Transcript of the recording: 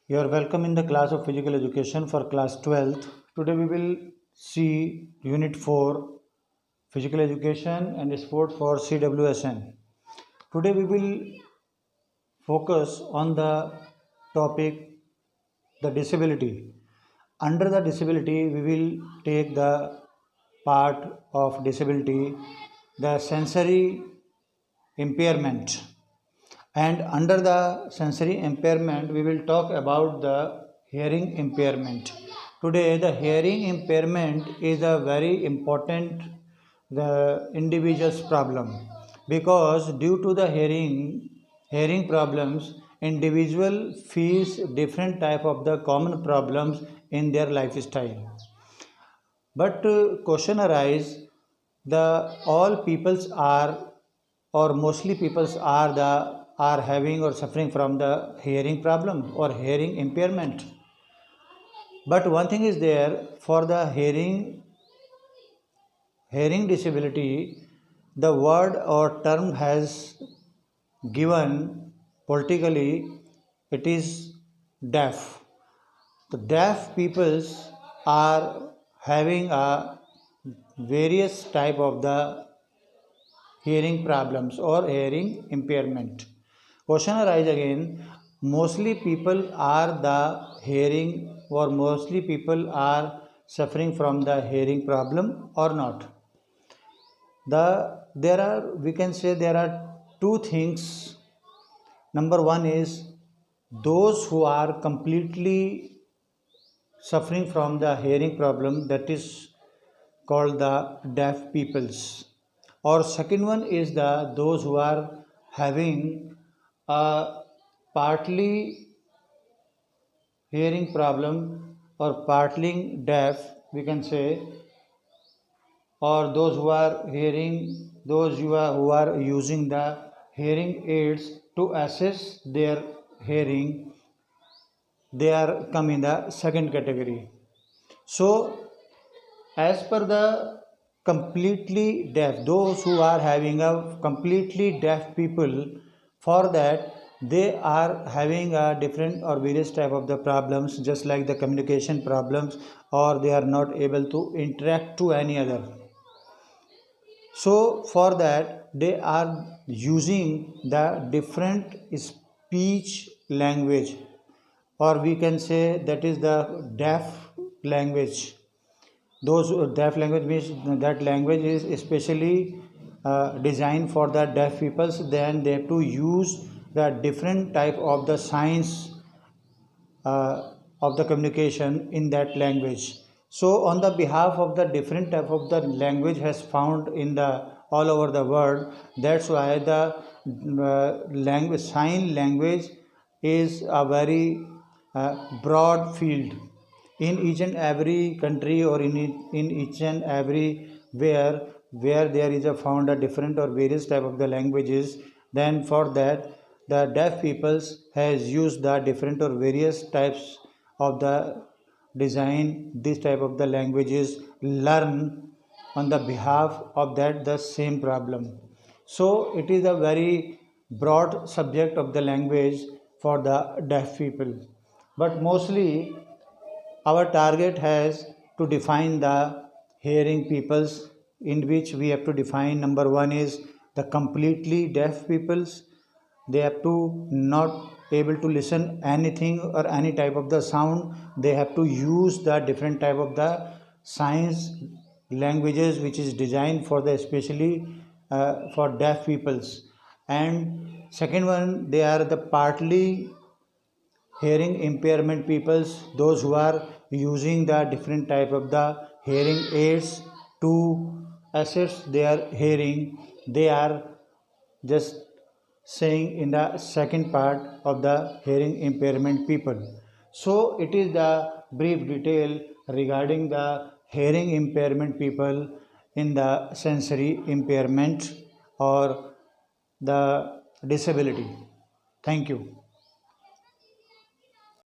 You are welcome in the class of physical education for class 12th. Today we will see unit 4 physical education and sport for CWSN. Today we will focus on the topic the disability. Under the disability we will take the part of disability the sensory impairment, and under the sensory impairment we will talk about the hearing impairment. Today the hearing impairment is a very important the individual's problem, because due to the hearing problems individual face different type of the common problems in their lifestyle. But question arise, the all peoples are or mostly peoples are having or suffering from the hearing problem or hearing impairment. But one thing is there, for the hearing disability, the word or term has given politically, it is deaf. The deaf peoples are having a various type of the hearing problems or hearing impairment. Question arise again, mostly people are the hearing or mostly people are suffering from the hearing problem or not? There are, we can say there are two things. Number one is those who are completely suffering from the hearing problem, that is called the deaf peoples. Or second one is the those who are having a partly hearing problem or partly deaf, we can say, or those who are hearing, who are using the hearing aids to assess their hearing, they are come in the second category. So as per the completely deaf, those who are having a completely deaf people, for that they are having a different or various type of the problems, just like the communication problems, or they are not able to interact to any other. So for that they are using the different speech language, or we can say that is the deaf language. Those deaf language means that language is especially designed for the deaf peoples. Then they have to use the different type of the signs of the communication in that language. So on the behalf of the different type of the language has found in the all over the world, that's why the language, sign language is a very broad field. In each and every country or in each and every where there is a found a different or various type of the languages, then for that the deaf peoples has used the different or various types of the design this type of the languages learn on the behalf of that the same problem. So it is a very broad subject of the language for the deaf people, but mostly our target has to define the hearing peoples, in which we have to define number one is the completely deaf peoples. They have to not able to listen anything or any type of the sound. They have to use the different type of the signs languages which is designed for the especially for deaf peoples. And second one, they are the partly hearing impairment peoples, those who are using the different type of the hearing aids to assess their hearing. They are just saying in the second part of the hearing impairment people. So it is the brief detail regarding the hearing impairment people in the sensory impairment or the disability. Thank you.